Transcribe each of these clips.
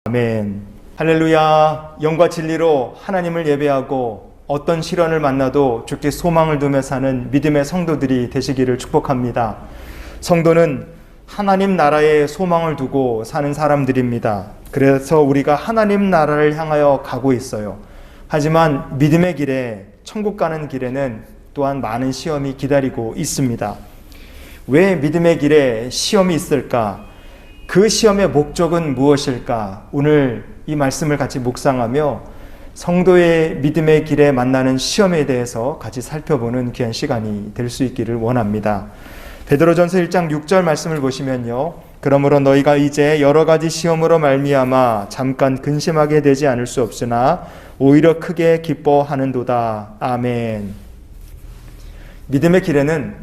아멘. 할렐루야. 영과 진리로 하나님을 예배하고 어떤 시련을 만나도 주께 소망을 두며 사는 믿음의 성도들이 되시기를 축복합니다. 성도는 하나님 나라에 소망을 두고 사는 사람들입니다. 그래서 우리가 하나님 나라를 향하여 가고 있어요. 하지만 믿음의 길에, 천국 가는 길에는 또한 많은 시험이 기다리고 있습니다. 왜 믿음의 길에 시험이 있을까? 그 시험의 목적은 무엇일까? 오늘 이 말씀을 같이 묵상하며 성도의 믿음의 길에 만나는 시험에 대해서 같이 살펴보는 귀한 시간이 될 수 있기를 원합니다. 베드로전서 1장 6절 말씀을 보시면요. 그러므로 너희가 이제 여러 가지 시험으로 말미암아 잠깐 근심하게 되지 않을 수 없으나 오히려 크게 기뻐하는도다. 아멘. 믿음의 길에는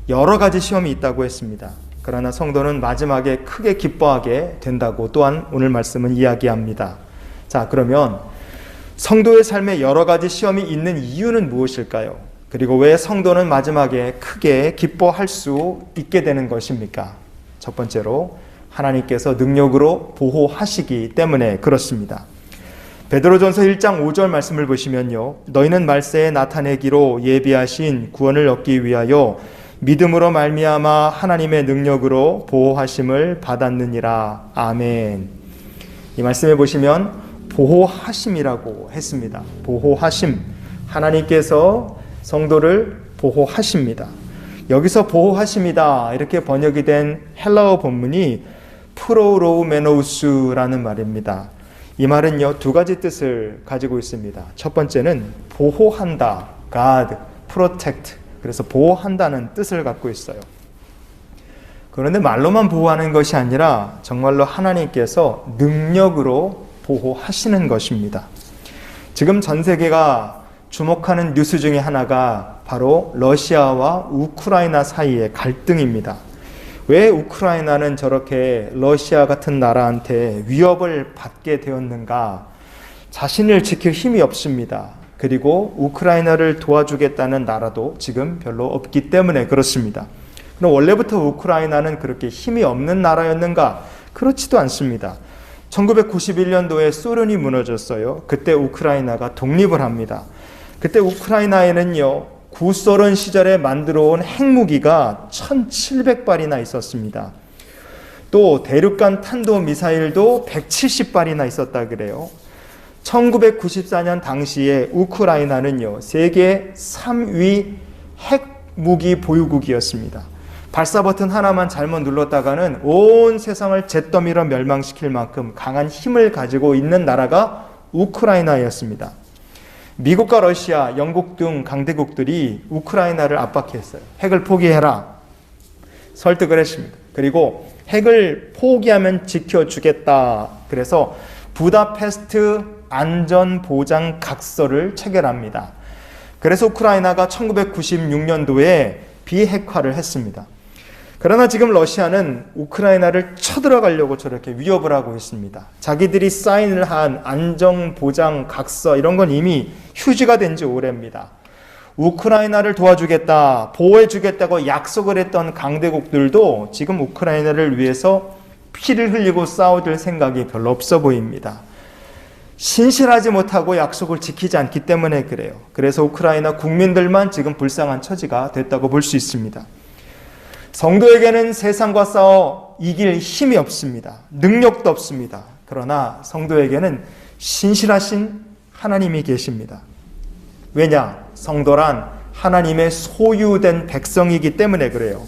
여러 가지 시험이 있다고 했습니다. 그러나 성도는 마지막에 크게 기뻐하게 된다고 또한 오늘 말씀은 이야기합니다. 자, 그러면 성도의 삶에 여러 가지 시험이 있는 이유는 무엇일까요? 그리고 왜 성도는 마지막에 크게 기뻐할 수 있게 되는 것입니까? 첫 번째로 하나님께서 능력으로 보호하시기 때문에 그렇습니다. 베드로전서 1장 5절 말씀을 보시면요. 너희는 말세에 나타내기로 예비하신 구원을 얻기 위하여 믿음으로 말미암아 하나님의 능력으로 보호하심을 받았느니라. 아멘. 이 말씀에 보시면 보호하심이라고 했습니다. 보호하심. 하나님께서 성도를 보호하십니다. 여기서 보호하심이다 이렇게 번역이 된 헬라어 본문이 프로로우메노우스라는 말입니다. 이 말은요, 두 가지 뜻을 가지고 있습니다. 첫 번째는 보호한다, God, protect. 그래서 보호한다는 뜻을 갖고 있어요. 그런데 말로만 보호하는 것이 아니라 정말로 하나님께서 능력으로 보호하시는 것입니다. 지금 전 세계가 주목하는 뉴스 중에 하나가 바로 러시아와 우크라이나 사이의 갈등입니다. 왜 우크라이나는 저렇게 러시아 같은 나라한테 위협을 받게 되었는가? 자신을 지킬 힘이 없습니다. 그리고 우크라이나를 도와주겠다는 나라도 지금 별로 없기 때문에 그렇습니다. 그럼 원래부터 우크라이나는 그렇게 힘이 없는 나라였는가? 그렇지도 않습니다. 1991년도에 소련이 무너졌어요. 그때 우크라이나가 독립을 합니다. 그때 우크라이나에는요, 구소련 시절에 만들어 온 핵무기가 1700발이나 있었습니다. 또 대륙간 탄도미사일도 170발이나 있었다 그래요. 1994년 당시에 우크라이나는요, 세계 3위 핵무기 보유국이었습니다. 발사 버튼 하나만 잘못 눌렀다가는 온 세상을 잿더미로 멸망시킬 만큼 강한 힘을 가지고 있는 나라가 우크라이나였습니다. 미국과 러시아, 영국 등 강대국들이 우크라이나를 압박했어요. 핵을 포기해라. 설득을 했습니다. 그리고 핵을 포기하면 지켜주겠다. 그래서 부다페스트 안전보장각서를 체결합니다. 그래서 우크라이나가 1996년도에 비핵화를 했습니다. 그러나 지금 러시아는 우크라이나를 쳐들어가려고 저렇게 위협을 하고 있습니다. 자기들이 사인을 한 안전보장각서 이런 건 이미 휴지가 된 지 오래입니다. 우크라이나를 도와주겠다, 보호해주겠다고 약속을 했던 강대국들도 지금 우크라이나를 위해서 피를 흘리고 싸워줄 생각이 별로 없어 보입니다. 신실하지 못하고 약속을 지키지 않기 때문에 그래요. 그래서 우크라이나 국민들만 지금 불쌍한 처지가 됐다고 볼 수 있습니다. 성도에게는 세상과 싸워 이길 힘이 없습니다. 능력도 없습니다. 그러나 성도에게는 신실하신 하나님이 계십니다. 왜냐? 성도란 하나님의 소유된 백성이기 때문에 그래요.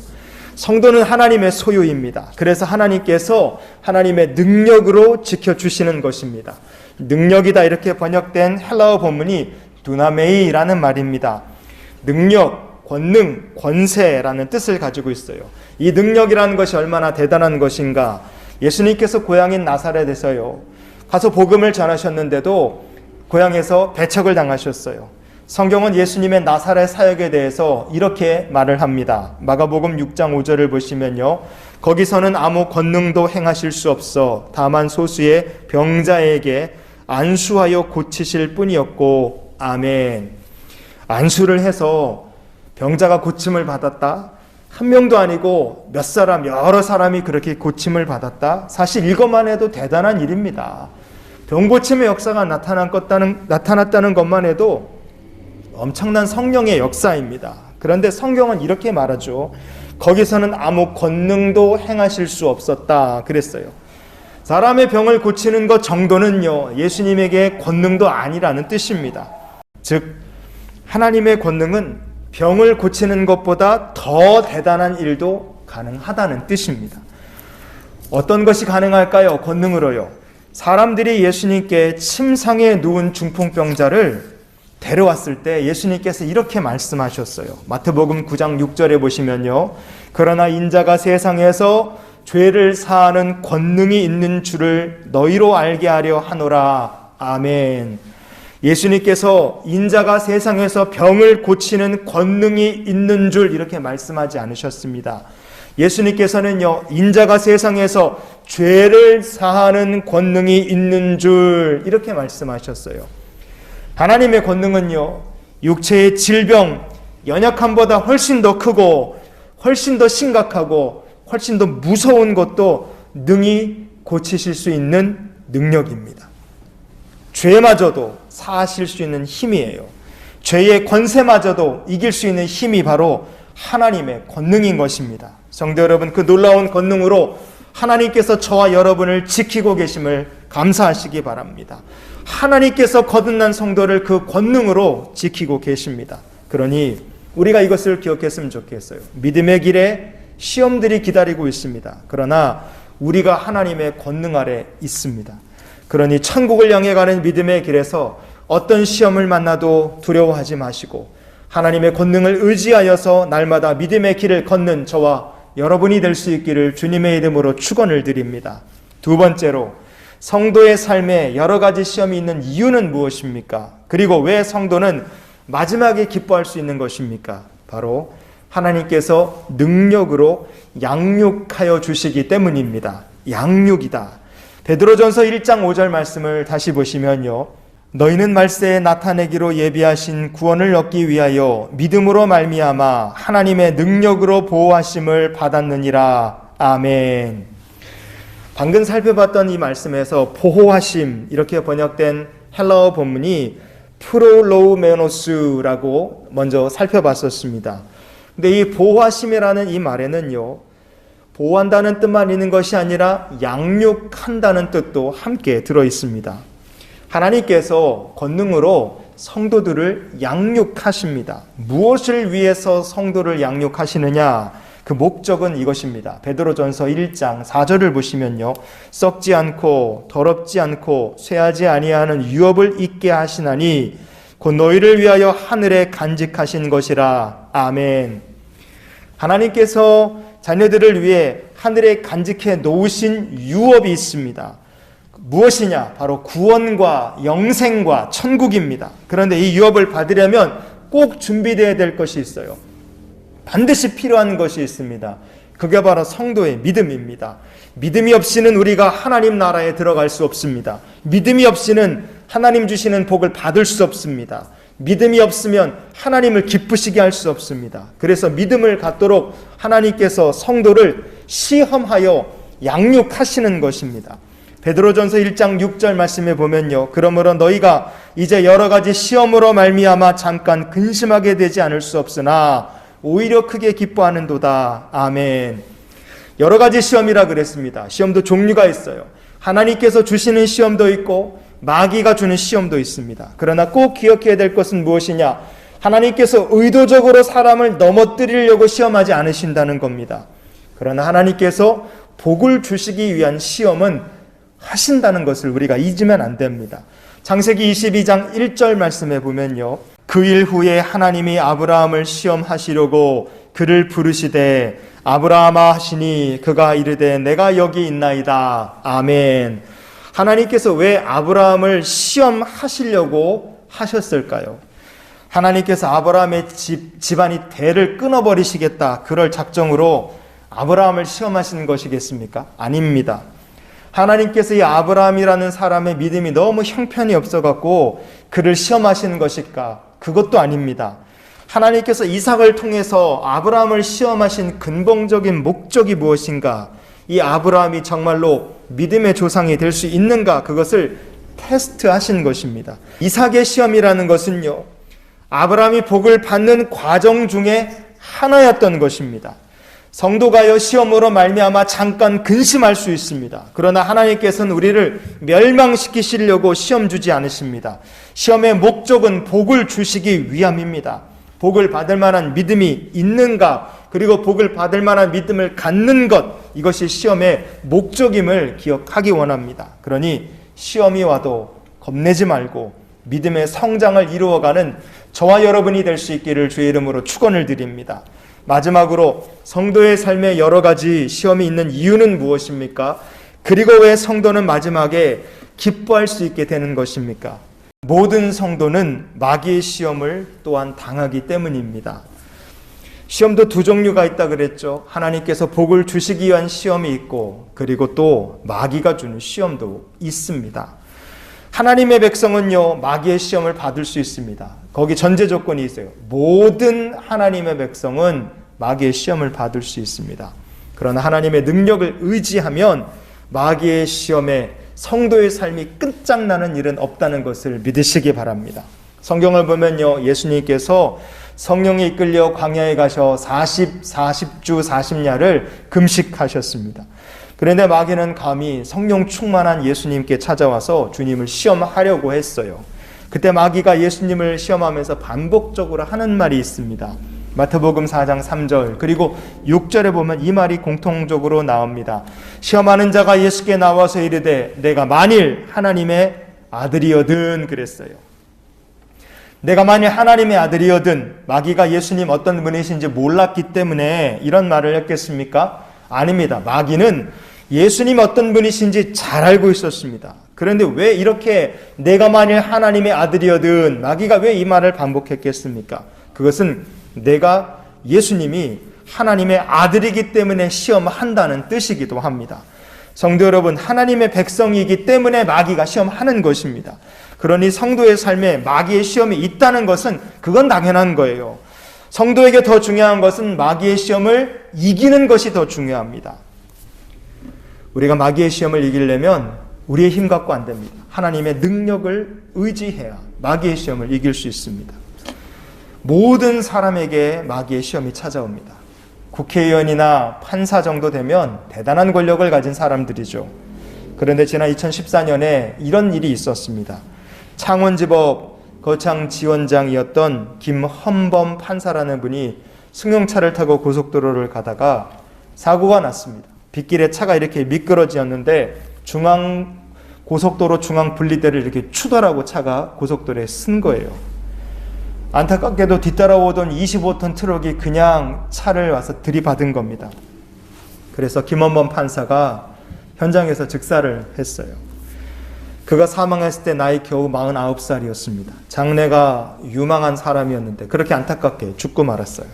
성도는 하나님의 소유입니다. 그래서 하나님께서 하나님의 능력으로 지켜주시는 것입니다. 능력이다 이렇게 번역된 헬라어 본문이 두나메이라는 말입니다. 능력, 권능, 권세라는 뜻을 가지고 있어요. 이 능력이라는 것이 얼마나 대단한 것인가. 예수님께서 고향인 나사렛에서요, 가서 복음을 전하셨는데도 고향에서 배척을 당하셨어요. 성경은 예수님의 나사렛 사역에 대해서 이렇게 말을 합니다. 마가복음 6장 5절을 보시면요, 거기서는 아무 권능도 행하실 수 없어 다만 소수의 병자에게 안수하여 고치실 뿐이었고. 아멘. 안수를 해서 병자가 고침을 받았다? 한 명도 아니고 몇 사람, 여러 사람이 그렇게 고침을 받았다? 사실 이것만 해도 대단한 일입니다. 병고침의 역사가 나타났다는 것만 해도 엄청난 성령의 역사입니다. 그런데 성경은 이렇게 말하죠. 거기서는 아무 권능도 행하실 수 없었다 그랬어요. 사람의 병을 고치는 것 정도는요, 예수님에게 권능도 아니라는 뜻입니다. 즉 하나님의 권능은 병을 고치는 것보다 더 대단한 일도 가능하다는 뜻입니다. 어떤 것이 가능할까요? 권능으로요. 사람들이 예수님께 침상에 누운 중풍병자를 데려왔을 때 예수님께서 이렇게 말씀하셨어요. 마태복음 9장 6절에 보시면요. 그러나 인자가 세상에서 죄를 사하는 권능이 있는 줄을 너희로 알게 하려 하노라. 아멘. 예수님께서 인자가 세상에서 병을 고치는 권능이 있는 줄 이렇게 말씀하지 않으셨습니다. 예수님께서는요, 인자가 세상에서 죄를 사하는 권능이 있는 줄 이렇게 말씀하셨어요. 하나님의 권능은요, 육체의 질병, 연약함보다 훨씬 더 크고 훨씬 더 심각하고 훨씬 더 무서운 것도 능히 고치실 수 있는 능력입니다. 죄마저도 사하실 수 있는 힘이에요. 죄의 권세마저도 이길 수 있는 힘이 바로 하나님의 권능인 것입니다. 성도 여러분, 그 놀라운 권능으로 하나님께서 저와 여러분을 지키고 계심을 감사하시기 바랍니다. 하나님께서 거듭난 성도를 그 권능으로 지키고 계십니다. 그러니 우리가 이것을 기억했으면 좋겠어요. 믿음의 길에 시험들이 기다리고 있습니다. 그러나 우리가 하나님의 권능 아래 있습니다. 그러니 천국을 향해 가는 믿음의 길에서 어떤 시험을 만나도 두려워하지 마시고 하나님의 권능을 의지하여서 날마다 믿음의 길을 걷는 저와 여러분이 될 수 있기를 주님의 이름으로 축원을 드립니다. 두 번째로, 성도의 삶에 여러 가지 시험이 있는 이유는 무엇입니까? 그리고 왜 성도는 마지막에 기뻐할 수 있는 것입니까? 바로 하나님께서 능력으로 양육하여 주시기 때문입니다. 양육이다. 베드로전서 1장 5절 말씀을 다시 보시면요. 너희는 말세에 나타내기로 예비하신 구원을 얻기 위하여 믿음으로 말미암아 하나님의 능력으로 보호하심을 받았느니라. 아멘. 방금 살펴봤던 이 말씀에서 보호하심 이렇게 번역된 헬라어 본문이 프롤로우메노스라고 먼저 살펴봤었습니다. 근데 이 보호하심이라는 이 말에는요, 보호한다는 뜻만 있는 것이 아니라 양육한다는 뜻도 함께 들어 있습니다. 하나님께서 권능으로 성도들을 양육하십니다. 무엇을 위해서 성도를 양육하시느냐? 그 목적은 이것입니다. 베드로전서 1장 4절을 보시면요. 썩지 않고 더럽지 않고 쇠하지 아니하는 유업을 있게 하시나니 곧 너희를 위하여 하늘에 간직하신 것이라. 아멘. 하나님께서 자녀들을 위해 하늘에 간직해 놓으신 유업이 있습니다. 무엇이냐? 바로 구원과 영생과 천국입니다. 그런데 이 유업을 받으려면 꼭 준비되어야 될 것이 있어요. 반드시 필요한 것이 있습니다. 그게 바로 성도의 믿음입니다. 믿음이 없이는 우리가 하나님 나라에 들어갈 수 없습니다. 믿음이 없이는 하나님 주시는 복을 받을 수 없습니다. 믿음이 없으면 하나님을 기쁘시게 할 수 없습니다. 그래서 믿음을 갖도록 하나님께서 성도를 시험하여 양육하시는 것입니다. 베드로전서 1장 6절 말씀에 보면요. 그러므로 너희가 이제 여러 가지 시험으로 말미암아 잠깐 근심하게 되지 않을 수 없으나 오히려 크게 기뻐하는도다. 아멘. 여러 가지 시험이라 그랬습니다. 시험도 종류가 있어요. 하나님께서 주시는 시험도 있고 마귀가 주는 시험도 있습니다. 그러나 꼭 기억해야 될 것은 무엇이냐? 하나님께서 의도적으로 사람을 넘어뜨리려고 시험하지 않으신다는 겁니다. 그러나 하나님께서 복을 주시기 위한 시험은 하신다는 것을 우리가 잊으면 안 됩니다. 창세기 22장 1절 말씀에 보면요. 그 일 후에 하나님이 아브라함을 시험하시려고 그를 부르시되 아브라함아 하시니 그가 이르되 내가 여기 있나이다. 아멘. 하나님께서 왜 아브라함을 시험하시려고 하셨을까요? 하나님께서 아브라함의 집안이 대를 끊어버리시겠다. 그럴 작정으로 아브라함을 시험하시는 것이겠습니까? 아닙니다. 하나님께서 이 아브라함이라는 사람의 믿음이 너무 형편이 없어갖고 그를 시험하시는 것일까? 그것도 아닙니다. 하나님께서 이삭을 통해서 아브라함을 시험하신 근본적인 목적이 무엇인가? 이 아브라함이 정말로 믿음의 조상이 될 수 있는가? 그것을 테스트하신 것입니다. 이삭의 시험이라는 것은요, 아브라함이 복을 받는 과정 중에 하나였던 것입니다. 성도가요, 시험으로 말미암아 잠깐 근심할 수 있습니다. 그러나 하나님께서는 우리를 멸망시키시려고 시험 주지 않으십니다. 시험의 목적은 복을 주시기 위함입니다. 복을 받을 만한 믿음이 있는가, 그리고 복을 받을 만한 믿음을 갖는 것, 이것이 시험의 목적임을 기억하기 원합니다. 그러니 시험이 와도 겁내지 말고 믿음의 성장을 이루어가는 저와 여러분이 될 수 있기를 주의 이름으로 축원을 드립니다. 마지막으로 성도의 삶에 여러 가지 시험이 있는 이유는 무엇입니까? 그리고 왜 성도는 마지막에 기뻐할 수 있게 되는 것입니까? 모든 성도는 마귀의 시험을 또한 당하기 때문입니다. 시험도 두 종류가 있다 그랬죠. 하나님께서 복을 주시기 위한 시험이 있고, 그리고 또 마귀가 주는 시험도 있습니다. 하나님의 백성은요, 마귀의 시험을 받을 수 있습니다. 거기 전제 조건이 있어요. 모든 하나님의 백성은 마귀의 시험을 받을 수 있습니다. 그러나 하나님의 능력을 의지하면 마귀의 시험에 성도의 삶이 끝장나는 일은 없다는 것을 믿으시기 바랍니다. 성경을 보면요, 예수님께서 성령에 이끌려 광야에 가셔 40주 40야를 금식하셨습니다. 그런데 마귀는 감히 성령 충만한 예수님께 찾아와서 주님을 시험하려고 했어요. 그때 마귀가 예수님을 시험하면서 반복적으로 하는 말이 있습니다. 마태복음 4장 3절 그리고 6절에 보면 이 말이 공통적으로 나옵니다. 시험하는 자가 예수께 나와서 이르되 내가 만일 하나님의 아들이거든 그랬어요. 내가 만일 하나님의 아들이거든. 마귀가 예수님 어떤 분이신지 몰랐기 때문에 이런 말을 했겠습니까? 아닙니다. 마귀는 예수님 어떤 분이신지 잘 알고 있었습니다. 그런데 왜 이렇게 내가 만일 하나님의 아들이거든, 마귀가 왜 이 말을 반복했겠습니까? 그것은 내가 예수님이 하나님의 아들이기 때문에 시험한다는 뜻이기도 합니다. 성도 여러분, 하나님의 백성이기 때문에 마귀가 시험하는 것입니다. 그러니 성도의 삶에 마귀의 시험이 있다는 것은 그건 당연한 거예요. 성도에게 더 중요한 것은 마귀의 시험을 이기는 것이 더 중요합니다. 우리가 마귀의 시험을 이기려면 우리의 힘 갖고 안 됩니다. 하나님의 능력을 의지해야 마귀의 시험을 이길 수 있습니다. 모든 사람에게 마귀의 시험이 찾아옵니다. 국회의원이나 판사 정도 되면 대단한 권력을 가진 사람들이죠. 그런데 지난 2014년에 이런 일이 있었습니다. 창원지법 거창지원장이었던 김헌범 판사라는 분이 승용차를 타고 고속도로를 가다가 사고가 났습니다. 빗길에 차가 이렇게 미끄러지었는데 고속도로 중앙 분리대를 이렇게 추돌하고 차가 고속도로에 쓴 거예요. 안타깝게도 뒤따라오던 25톤 트럭이 그냥 차를 와서 들이받은 겁니다. 그래서 김헌범 판사가 현장에서 즉사를 했어요. 그가 사망했을 때 나이 겨우 49살이었습니다. 장래가 유망한 사람이었는데 그렇게 안타깝게 죽고 말았어요.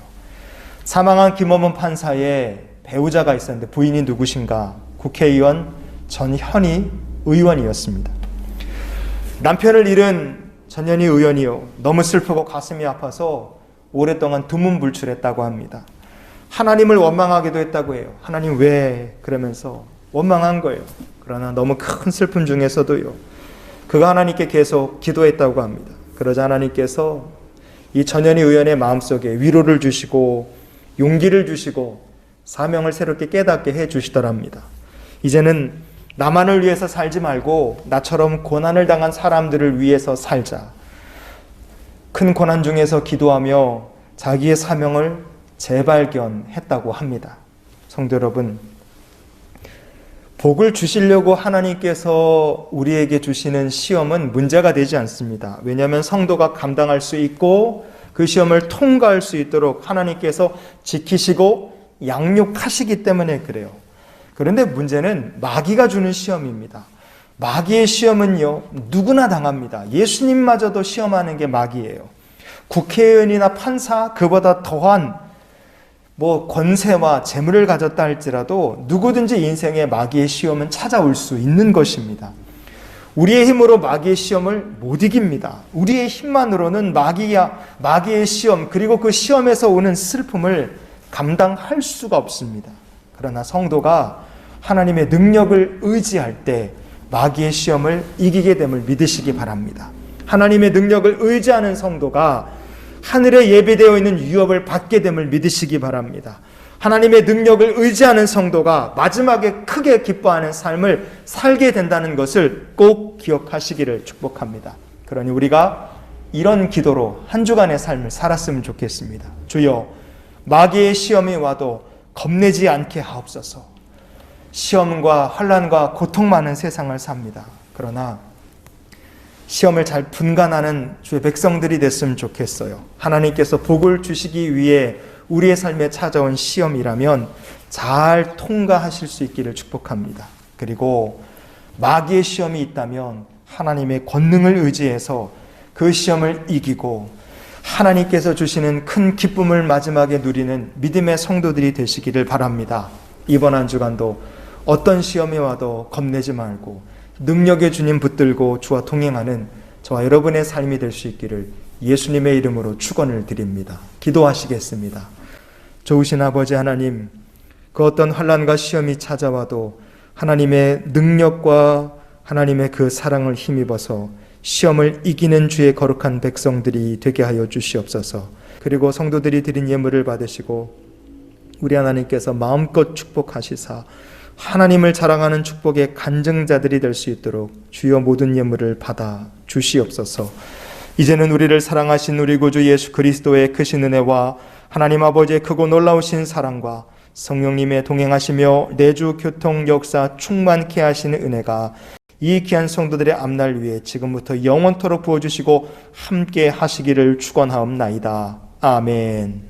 사망한 김헌범 판사의 배우자가 있었는데 부인이 누구신가? 국회의원 전현희 의원이었습니다. 남편을 잃은 전현희 의원이요, 너무 슬프고 가슴이 아파서 오랫동안 두문불출했다고 합니다. 하나님을 원망하기도 했다고 해요. 하나님 왜? 그러면서 원망한 거예요. 그러나 너무 큰 슬픔 중에서도요, 그가 하나님께 계속 기도했다고 합니다. 그러자 하나님께서 이 전현희 의원의 마음속에 위로를 주시고 용기를 주시고 사명을 새롭게 깨닫게 해주시더랍니다. 이제는 나만을 위해서 살지 말고 나처럼 고난을 당한 사람들을 위해서 살자. 큰 고난 중에서 기도하며 자기의 사명을 재발견했다고 합니다. 성도 여러분, 복을 주시려고 하나님께서 우리에게 주시는 시험은 문제가 되지 않습니다. 왜냐하면 성도가 감당할 수 있고 그 시험을 통과할 수 있도록 하나님께서 지키시고 양육하시기 때문에 그래요. 그런데 문제는 마귀가 주는 시험입니다. 마귀의 시험은요, 누구나 당합니다. 예수님마저도 시험하는 게 마귀예요. 국회의원이나 판사, 그보다 더한 권세와 재물을 가졌다 할지라도 누구든지 인생에 마귀의 시험은 찾아올 수 있는 것입니다. 우리의 힘으로 마귀의 시험을 못 이깁니다. 우리의 힘만으로는 마귀의 시험, 그리고 그 시험에서 오는 슬픔을 감당할 수가 없습니다. 그러나 성도가 하나님의 능력을 의지할 때 마귀의 시험을 이기게 됨을 믿으시기 바랍니다. 하나님의 능력을 의지하는 성도가 하늘에 예비되어 있는 유업을 받게 됨을 믿으시기 바랍니다. 하나님의 능력을 의지하는 성도가 마지막에 크게 기뻐하는 삶을 살게 된다는 것을 꼭 기억하시기를 축복합니다. 그러니 우리가 이런 기도로 한 주간의 삶을 살았으면 좋겠습니다. 주여, 마귀의 시험이 와도 겁내지 않게 하옵소서. 시험과 환난과 고통 많은 세상을 삽니다. 그러나 시험을 잘 분간하는 주의 백성들이 됐으면 좋겠어요. 하나님께서 복을 주시기 위해 우리의 삶에 찾아온 시험이라면 잘 통과하실 수 있기를 축복합니다. 그리고 마귀의 시험이 있다면 하나님의 권능을 의지해서 그 시험을 이기고 하나님께서 주시는 큰 기쁨을 마지막에 누리는 믿음의 성도들이 되시기를 바랍니다. 이번 한 주간도 어떤 시험이 와도 겁내지 말고 능력의 주님 붙들고 주와 동행하는 저와 여러분의 삶이 될 수 있기를 예수님의 이름으로 축원을 드립니다. 기도하시겠습니다. 좋으신 아버지 하나님, 그 어떤 환난과 시험이 찾아와도 하나님의 능력과 하나님의 그 사랑을 힘입어서 시험을 이기는 주의 거룩한 백성들이 되게 하여 주시옵소서. 그리고 성도들이 드린 예물을 받으시고 우리 하나님께서 마음껏 축복하시사 하나님을 자랑하는 축복의 간증자들이 될 수 있도록 주여 모든 예물을 받아 주시옵소서. 이제는 우리를 사랑하신 우리 구주 예수 그리스도의 크신 은혜와 하나님 아버지의 크고 놀라우신 사랑과 성령님의 동행하시며 내주 교통 역사 충만케 하시는 은혜가 이 귀한 성도들의 앞날 위에 지금부터 영원토록 부어주시고 함께 하시기를 축원하옵나이다. 아멘.